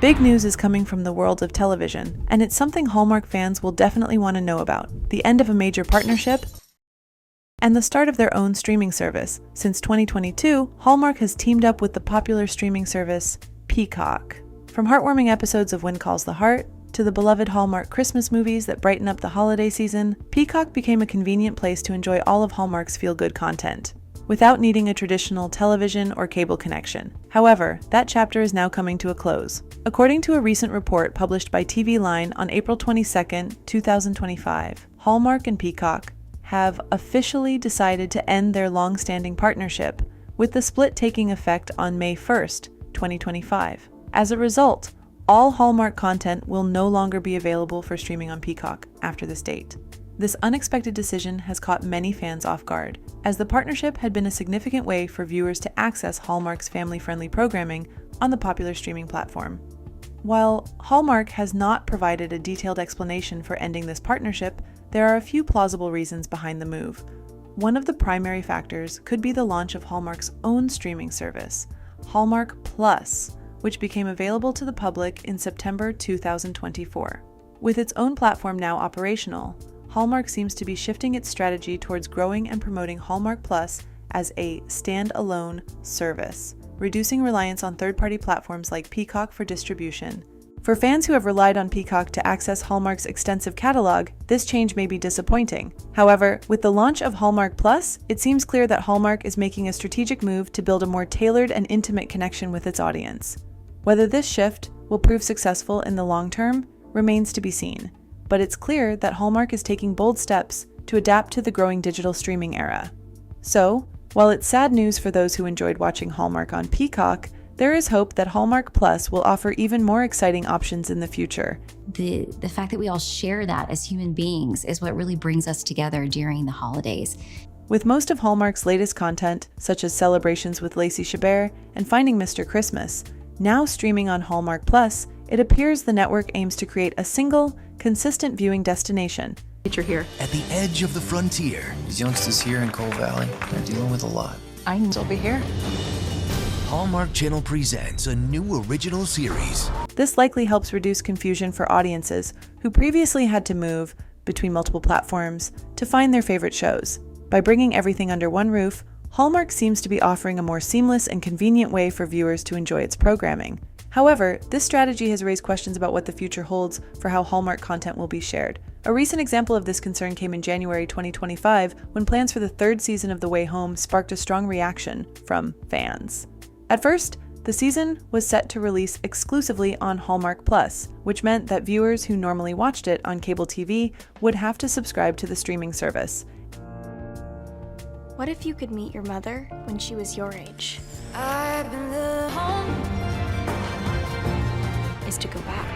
Big news is coming from the world of television, and it's something Hallmark fans will definitely want to know about: the end of a major partnership and the start of their own streaming service. Since 2022, Hallmark has teamed up with the popular streaming service Peacock. From heartwarming episodes of When Calls the Heart to the beloved Hallmark Christmas movies that brighten up the holiday season, Peacock became a convenient place to enjoy all of Hallmark's feel-good content, without needing a traditional television or cable connection. However, that chapter is now coming to a close. According to a recent report published by TV Line on April 22, 2025, Hallmark and Peacock have officially decided to end their long-standing partnership, with the split taking effect on May 1st, 2025. As a result, all Hallmark content will no longer be available for streaming on Peacock after this date. This unexpected decision has caught many fans off guard, as the partnership had been a significant way for viewers to access Hallmark's family-friendly programming on the popular streaming platform. While Hallmark has not provided a detailed explanation for ending this partnership, there are a few plausible reasons behind the move. One of the primary factors could be the launch of Hallmark's own streaming service, Hallmark Plus, which became available to the public in September 2024. With its own platform now operational, Hallmark seems to be shifting its strategy towards growing and promoting Hallmark Plus as a standalone service, reducing reliance on third-party platforms like Peacock for distribution. For fans who have relied on Peacock to access Hallmark's extensive catalog, this change may be disappointing. However, with the launch of Hallmark Plus, it seems clear that Hallmark is making a strategic move to build a more tailored and intimate connection with its audience. Whether this shift will prove successful in the long term remains to be seen, but it's clear that Hallmark is taking bold steps to adapt to the growing digital streaming era. So, while it's sad news for those who enjoyed watching Hallmark on Peacock, there is hope that Hallmark Plus will offer even more exciting options in the future. The fact that we all share that as human beings is what really brings us together during the holidays. With most of Hallmark's latest content, such as Celebrations with Lacey Chabert and Finding Mr. Christmas, now streaming on Hallmark Plus, it appears the network aims to create a single, consistent viewing destination. You're here. At the edge of the frontier. These youngsters here in Coal Valley, they're dealing with a lot. I can still be here. Hallmark Channel presents a new original series. This likely helps reduce confusion for audiences who previously had to move between multiple platforms to find their favorite shows. By bringing everything under one roof, Hallmark seems to be offering a more seamless and convenient way for viewers to enjoy its programming. However, this strategy has raised questions about what the future holds for how Hallmark content will be shared. A recent example of this concern came in January 2025, when plans for the third season of The Way Home sparked a strong reaction from fans. At first, the season was set to release exclusively on Hallmark Plus, which meant that viewers who normally watched it on cable TV would have to subscribe to the streaming service. What if you could meet your mother when she was your age? Is to go back.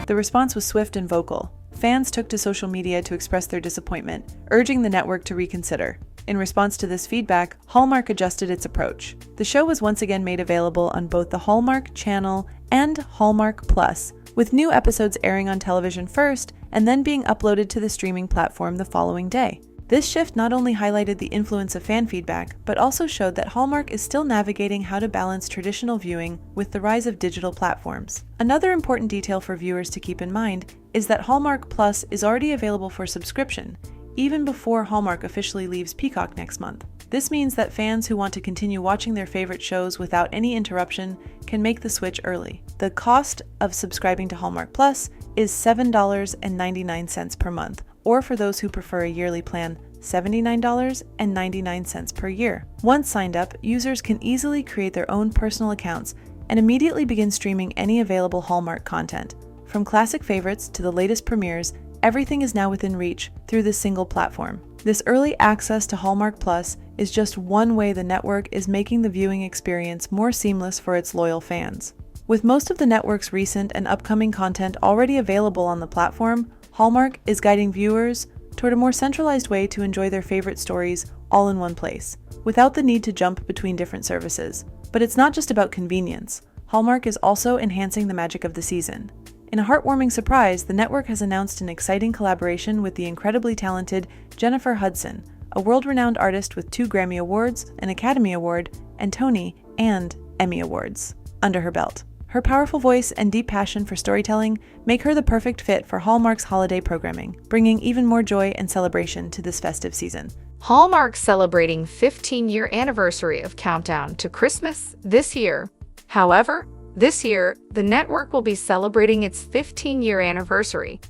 The response was swift and vocal. Fans took to social media to express their disappointment, urging the network to reconsider. In response to this feedback, Hallmark adjusted its approach. The show was once again made available on both the Hallmark Channel and Hallmark Plus, with new episodes airing on television first and then being uploaded to the streaming platform the following day. This shift not only highlighted the influence of fan feedback, but also showed that Hallmark is still navigating how to balance traditional viewing with the rise of digital platforms. Another important detail for viewers to keep in mind is that Hallmark Plus is already available for subscription, even before Hallmark officially leaves Peacock next month. This means that fans who want to continue watching their favorite shows without any interruption can make the switch early. The cost of subscribing to Hallmark Plus is $7.99 per month, or for those who prefer a yearly plan, $79.99 per year. Once signed up, users can easily create their own personal accounts and immediately begin streaming any available Hallmark content. From classic favorites to the latest premieres, everything is now within reach through this single platform. This early access to Hallmark Plus is just one way the network is making the viewing experience more seamless for its loyal fans. With most of the network's recent and upcoming content already available on the platform, Hallmark is guiding viewers toward a more centralized way to enjoy their favorite stories all in one place, without the need to jump between different services. But it's not just about convenience. Hallmark is also enhancing the magic of the season. In a heartwarming surprise, the network has announced an exciting collaboration with the incredibly talented Jennifer Hudson, a world-renowned artist with 2 Grammy Awards, an Academy Award, and Tony and Emmy Awards. under her belt. Her powerful voice and deep passion for storytelling make her the perfect fit for Hallmark's holiday programming, bringing even more joy and celebration to this festive season. Hallmark's celebrating 15-year anniversary of Countdown to Christmas this year. However, this year, the network will be celebrating its 15-year anniversary.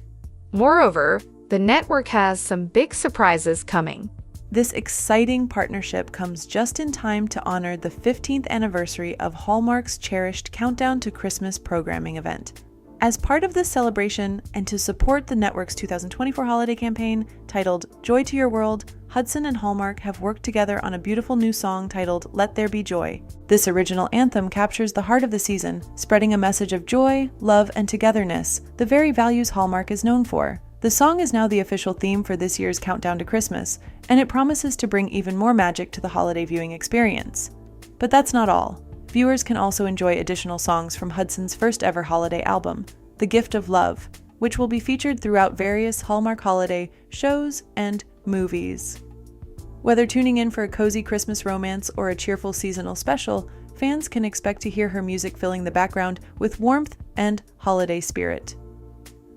Moreover, the network has some big surprises coming. This exciting partnership comes just in time to honor the 15th anniversary of Hallmark's cherished Countdown to Christmas programming event. As part of this celebration and to support the network's 2024 holiday campaign titled Joy to Your World, Hudson and Hallmark have worked together on a beautiful new song titled Let There Be Joy. This original anthem captures the heart of the season, spreading a message of joy, love, and togetherness, the very values Hallmark is known for. The song is now the official theme for this year's Countdown to Christmas, and it promises to bring even more magic to the holiday viewing experience. But that's not all. Viewers can also enjoy additional songs from Hudson's first ever holiday album, The Gift of Love, which will be featured throughout various Hallmark holiday shows and movies. Whether tuning in for a cozy Christmas romance or a cheerful seasonal special, fans can expect to hear her music filling the background with warmth and holiday spirit.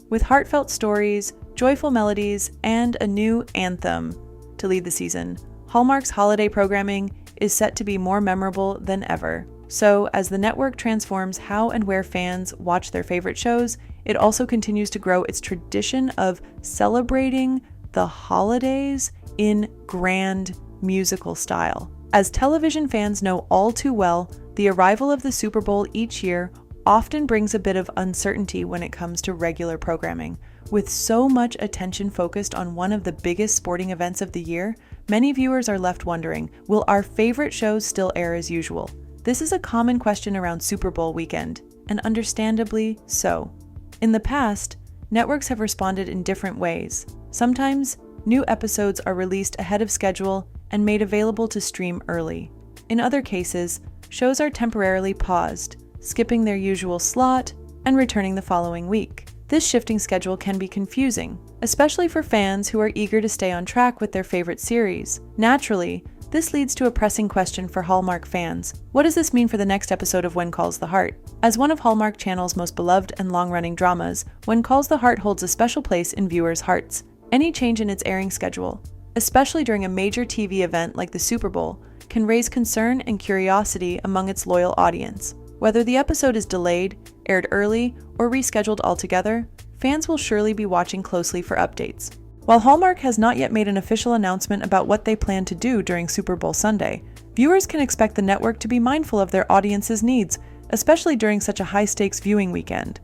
With heartfelt stories, joyful melodies, and a new anthem to lead the season, Hallmark's holiday programming is set to be more memorable than ever. So, as the network transforms how and where fans watch their favorite shows, it also continues to grow its tradition of celebrating the holidays in grand musical style. As television fans know all too well, the arrival of the Super Bowl each year often brings a bit of uncertainty when it comes to regular programming. With so much attention focused on one of the biggest sporting events of the year, many viewers are left wondering, will our favorite shows still air as usual? This is a common question around Super Bowl weekend, and understandably so. In the past, networks have responded in different ways. Sometimes, new episodes are released ahead of schedule and made available to stream early. In other cases, shows are temporarily paused, skipping their usual slot and returning the following week. This shifting schedule can be confusing, especially for fans who are eager to stay on track with their favorite series. Naturally, this leads to a pressing question for Hallmark fans. What does this mean for the next episode of When Calls the Heart? As one of Hallmark Channel's most beloved and long-running dramas, When Calls the Heart holds a special place in viewers' hearts. Any change in its airing schedule, especially during a major TV event like the Super Bowl, can raise concern and curiosity among its loyal audience. Whether the episode is delayed, aired early, or rescheduled altogether, fans will surely be watching closely for updates. While Hallmark has not yet made an official announcement about what they plan to do during Super Bowl Sunday, viewers can expect the network to be mindful of their audience's needs, especially during such a high-stakes viewing weekend.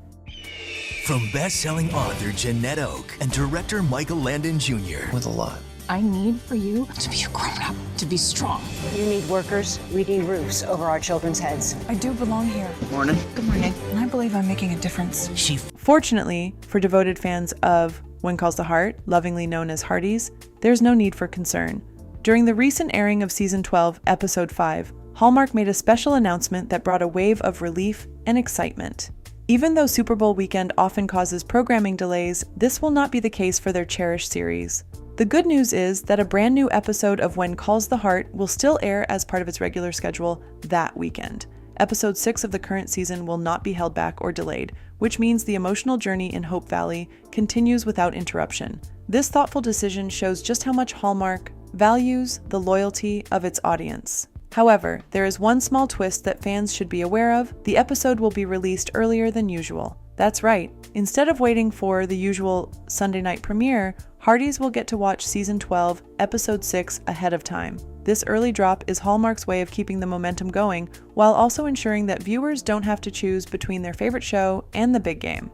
From best-selling author Jeanette Oak and director Michael Landon Jr. With a lot. I need for you to be a grown-up, to be strong. You need workers. We need roofs over our children's heads. I do belong here. Morning. Good morning. And I believe I'm making a difference. Fortunately, for devoted fans of When Calls the Heart, lovingly known as Hearties, there's no need for concern. During the recent airing of Season 12, Episode 5, Hallmark made a special announcement that brought a wave of relief and excitement. Even though Super Bowl weekend often causes programming delays, this will not be the case for their cherished series. The good news is that a brand new episode of When Calls the Heart will still air as part of its regular schedule that weekend. Episode 6 of the current season will not be held back or delayed, which means the emotional journey in Hope Valley continues without interruption. This thoughtful decision shows just how much Hallmark values the loyalty of its audience. However, there is one small twist that fans should be aware of. The episode will be released earlier than usual. That's right. Instead of waiting for the usual Sunday night premiere, Hearties will get to watch Season 12, Episode 6 ahead of time. This early drop is Hallmark's way of keeping the momentum going, while also ensuring that viewers don't have to choose between their favorite show and the big game.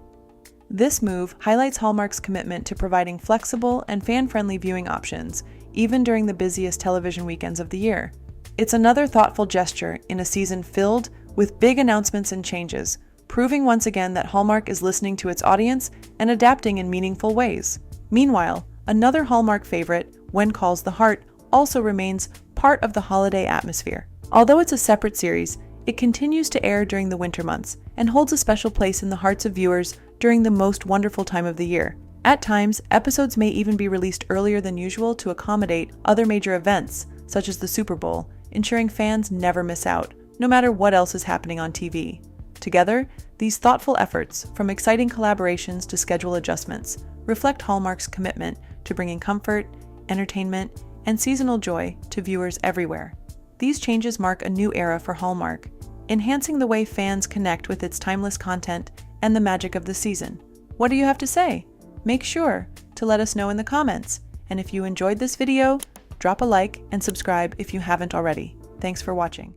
This move highlights Hallmark's commitment to providing flexible and fan-friendly viewing options, even during the busiest television weekends of the year. It's another thoughtful gesture in a season filled with big announcements and changes, proving once again that Hallmark is listening to its audience and adapting in meaningful ways. Meanwhile, another Hallmark favorite, When Calls the Heart, also remains part of the holiday atmosphere. Although it's a separate series, it continues to air during the winter months and holds a special place in the hearts of viewers during the most wonderful time of the year. At times, episodes may even be released earlier than usual to accommodate other major events, such as the Super Bowl, ensuring fans never miss out. no matter what else is happening on TV. Together, these thoughtful efforts, from exciting collaborations to schedule adjustments, reflect Hallmark's commitment to bringing comfort, entertainment, and seasonal joy to viewers everywhere. These changes mark a new era for Hallmark, enhancing the way fans connect with its timeless content and the magic of the season. What do you have to say? Make sure to let us know in the comments. And if you enjoyed this video, drop a like and subscribe if you haven't already. Thanks for watching.